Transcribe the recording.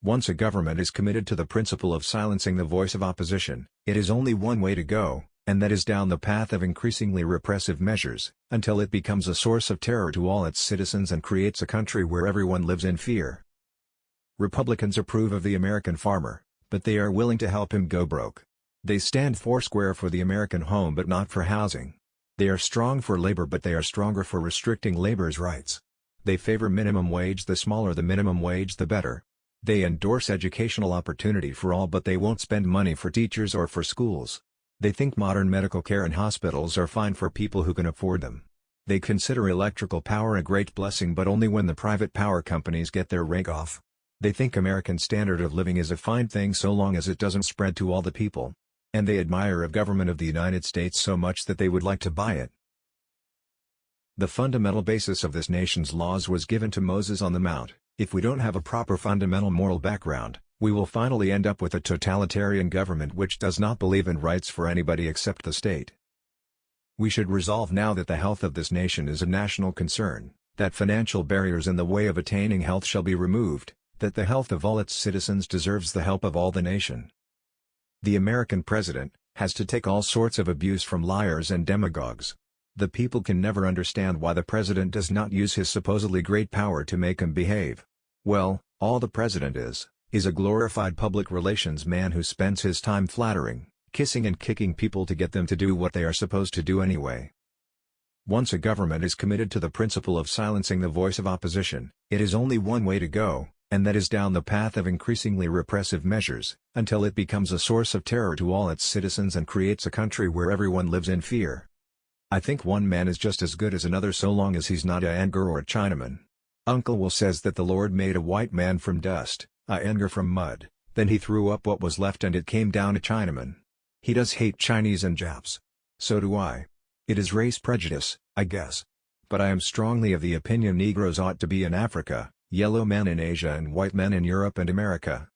Once a government is committed to the principle of silencing the voice of opposition, it is only one way to go, and that is down the path of increasingly repressive measures, until it becomes a source of terror to all its citizens and creates a country where everyone lives in fear. Republicans approve of the American farmer, but they are willing to help him go broke. They stand foursquare for the American home but not for housing. They are strong for labor but they are stronger for restricting labor's rights. They favor minimum wage. The smaller the minimum wage the better. They endorse educational opportunity for all but they won't spend money for teachers or for schools. They think modern medical care and hospitals are fine for people who can afford them. They consider electrical power a great blessing but only when the private power companies get their rake off. They think American standard of living is a fine thing so long as it doesn't spread to all the people. And they admire a government of the United States so much that they would like to buy it. The fundamental basis of this nation's laws was given to Moses on the Mount. If we don't have a proper fundamental moral background, we will finally end up with a totalitarian government which does not believe in rights for anybody except the state. We should resolve now that the health of this nation is a national concern, that financial barriers in the way of attaining health shall be removed, that the health of all its citizens deserves the help of all the nation. The American president has to take all sorts of abuse from liars and demagogues. The people can never understand why the president does not use his supposedly great power to make him behave. Well, all the president is a glorified public relations man who spends his time flattering, kissing and kicking people to get them to do what they are supposed to do anyway. Once a government is committed to the principle of silencing the voice of opposition, it is only one way to go, and that is down the path of increasingly repressive measures, until it becomes a source of terror to all its citizens and creates a country where everyone lives in fear. I think one man is just as good as another so long as he's not a Anger or a Chinaman. Uncle Will says that the Lord made a white man from dust, a Anger from mud, then he threw up what was left and it came down a Chinaman. He does hate Chinese and Japs. So do I. It is race prejudice, I guess. But I am strongly of the opinion Negroes ought to be in Africa, yellow men in Asia and white men in Europe and America.